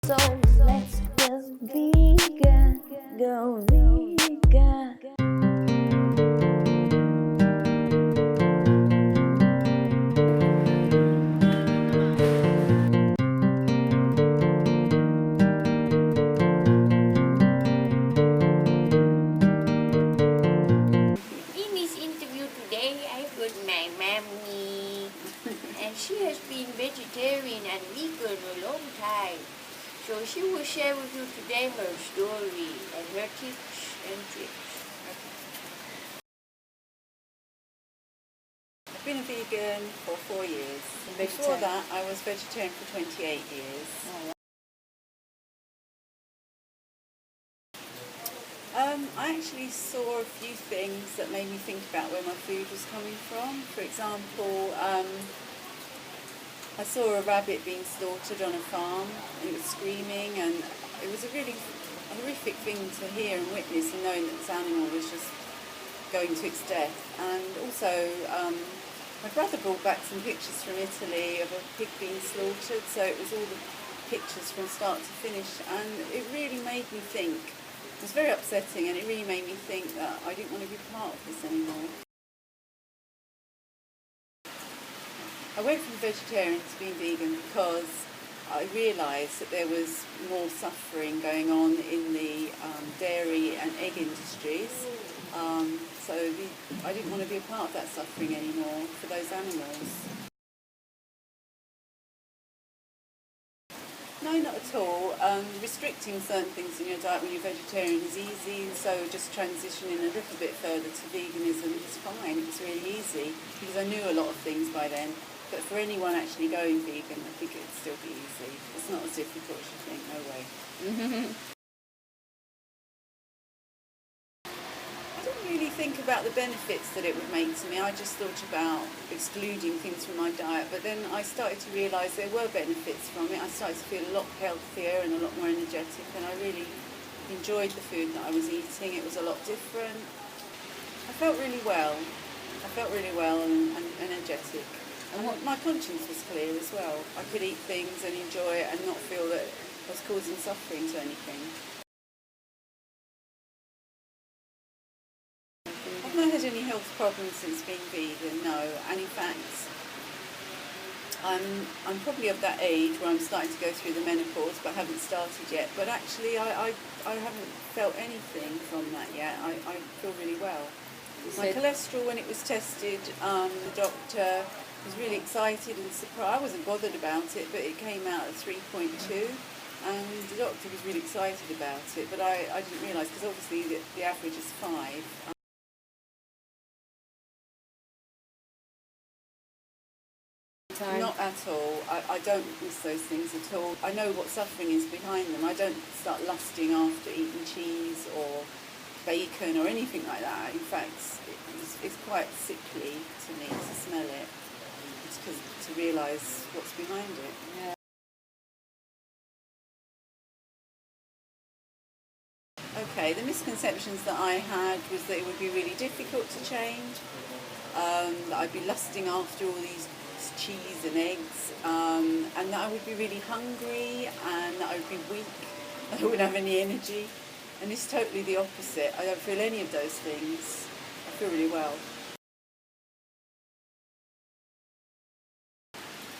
So let's go vegan, go vegan. In this interview today, I've got my mommy, and she has been vegetarian and vegan a long time. So she will share with you today her story and her tips and tricks. I've been a vegan for 4 years. Before that, I was vegetarian for 28 years. I actually saw a few things that made me think about where my food was coming from. For example, I saw a rabbit being slaughtered on a farm, and it was screaming, and it was a really horrific thing to hear and witness, and knowing that this animal was just going to its death. And also, my brother brought back some pictures from Italy of a pig being slaughtered, so it was all the pictures from start to finish, and it really made me think. It was very upsetting, and it really made me think that I didn't want to be part of this anymore. I went from vegetarian to being vegan because I realised that there was more suffering going on in the dairy and egg industries. I didn't want to be a part of that suffering anymore for those animals. No, not at all. Restricting certain things in your diet when you're vegetarian is easy, and so just transitioning a little bit further to veganism is fine. It was really easy because I knew a lot of things by then. But for anyone actually going vegan, I think it'd still be easy. It's not as difficult as you think, no way. I didn't really think about the benefits that it would make to me. I just thought about excluding things from my diet, but then I started to realise there were benefits from it. I started to feel a lot healthier and a lot more energetic, and I really enjoyed the food that I was eating. It was a lot different. I felt really well. And energetic. And my conscience was clear as well. I could eat things and enjoy it and not feel that I was causing suffering to anything. I've not had any health problems since being vegan, no. And in fact, I'm probably of that age where I'm starting to go through the menopause, but haven't started yet. But actually, I haven't felt anything from that yet. I feel really well. My cholesterol, when it was tested, the doctor was really excited and surprised. I wasn't bothered about it, but it came out at 3.2, and the doctor was really excited about it, but I didn't realise, because obviously the average is 5. Not at all. I don't miss those things at all. I know what suffering is behind them. I don't start lusting after eating cheese or bacon or anything like that. In fact, it's quite sickly to me to smell it. It's to realise what's behind it. Yeah. Okay, the misconceptions that I had was that it would be really difficult to change, that I'd be lusting after all these cheese and eggs, and that I would be really hungry, and that I would be weak, I wouldn't have any energy. And it's totally the opposite. I don't feel any of those things. I feel really well.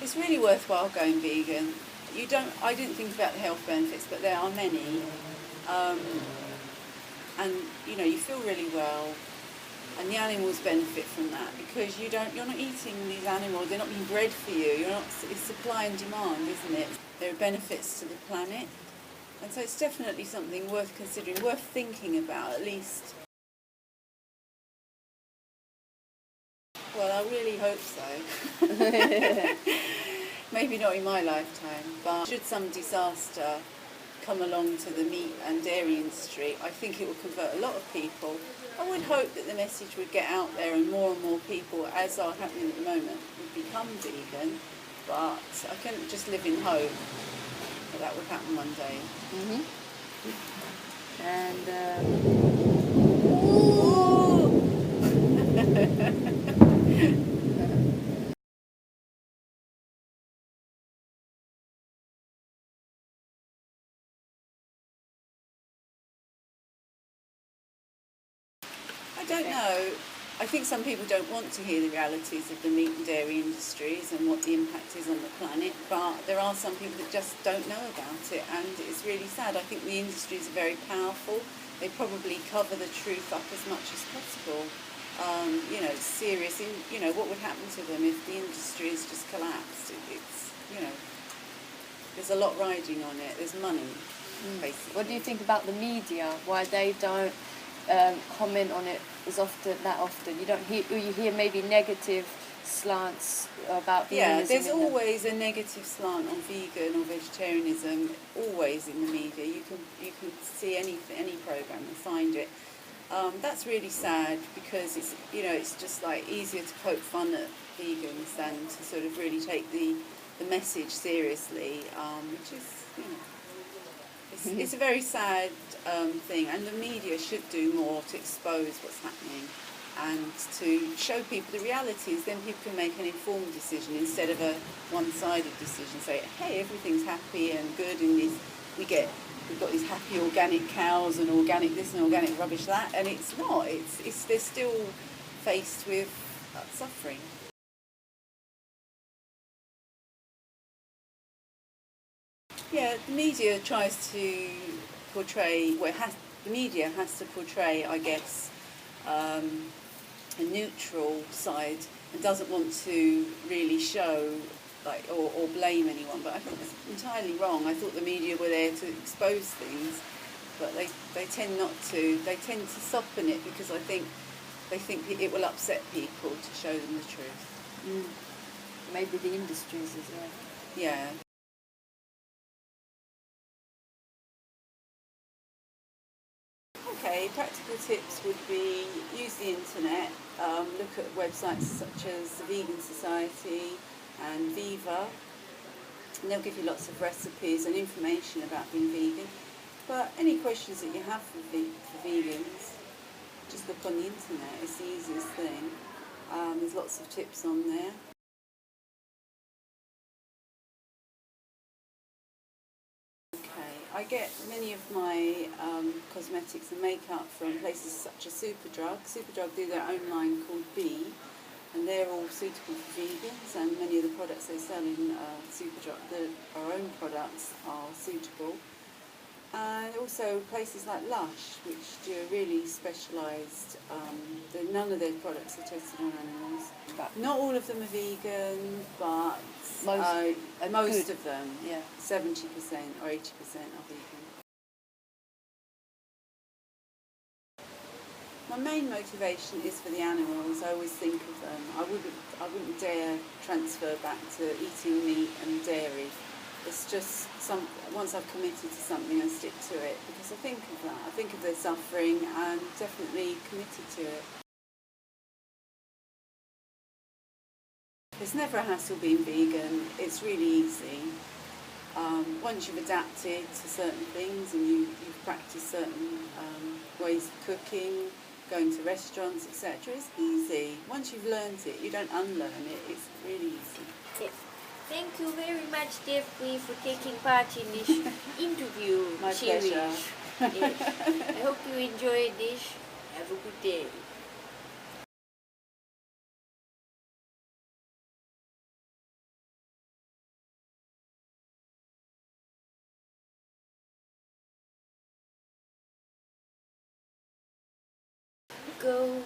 It's really worthwhile going vegan. I didn't think about the health benefits, but there are many. And you feel really well, and the animals benefit from that, because you're not eating these animals. They're not being bred for you. It's supply and demand, isn't it? There are benefits to the planet. And so it's definitely something worth considering, worth thinking about at least. Well, I really hope so. Maybe not in my lifetime, but should some disaster come along to the meat and dairy industry, I think it will convert a lot of people. I would hope that the message would get out there, and more people, as are happening at the moment, would become vegan. But I can't just live in hope that would happen one day. And don't know. I think some people don't want to hear the realities of the meat and dairy industries and what the impact is on the planet, but there are some people that just don't know about it, and it's really sad. I think the industries are very powerful. They probably cover the truth up as much as possible. It's serious. What would happen to them if the industries just collapsed? There's a lot riding on it. There's money, basically. What do you think about the media? Why they don't comment on it that often? You hear maybe negative slants about veganism. Yeah, there's always a negative slant on vegan or vegetarianism. Always in the media, you can see any program and find it. That's really sad because it's just like easier to poke fun at vegans than to sort of really take the message seriously, which is it's a very sad thing, and the media should do more to expose what's happening and to show people the realities. Then people can make an informed decision instead of a one-sided decision. Say, hey, everything's happy and good, and we've got these happy organic cows and organic this and organic rubbish that, and it's not. They're still faced with suffering. Yeah, the media tries to portray. The media has to portray, I guess, a neutral side, and doesn't want to really show or blame anyone. But I think that's entirely wrong. I thought the media were there to expose things, but they tend not to. They tend to soften it because they think it will upset people to show them the truth. Maybe the industries as well. Yeah. Okay, practical tips would be use the internet, look at websites such as the Vegan Society and Viva, and they'll give you lots of recipes and information about being vegan. But any questions that you have for vegans, just look on the internet. It's the easiest thing. There's lots of tips on there. I get many of my cosmetics and makeup from places such as Superdrug. Superdrug do their own line called B, and they're all suitable for vegans, and many of the products they sell in Superdrug, our own products, are suitable. And also places like Lush, which do a really specialised, none of their products are tested on animals. Not all of them are vegan, but most of them, 70% or 80% are vegan. My main motivation is for the animals. I always think of them. I wouldn't dare transfer back to eating meat and dairy. It's just once I've committed to something, I stick to it because I think of that. I think of their suffering and definitely committed to it. It's never a hassle being vegan. It's really easy. Once you've adapted to certain things and you've practiced certain ways of cooking, going to restaurants, etc., it's easy. Once you've learned it, you don't unlearn it. It's really easy. Yes. Thank you very much, Daphne, for taking part in this interview My series. pleasure. Yes. I hope you enjoyed this. Have a good day. Go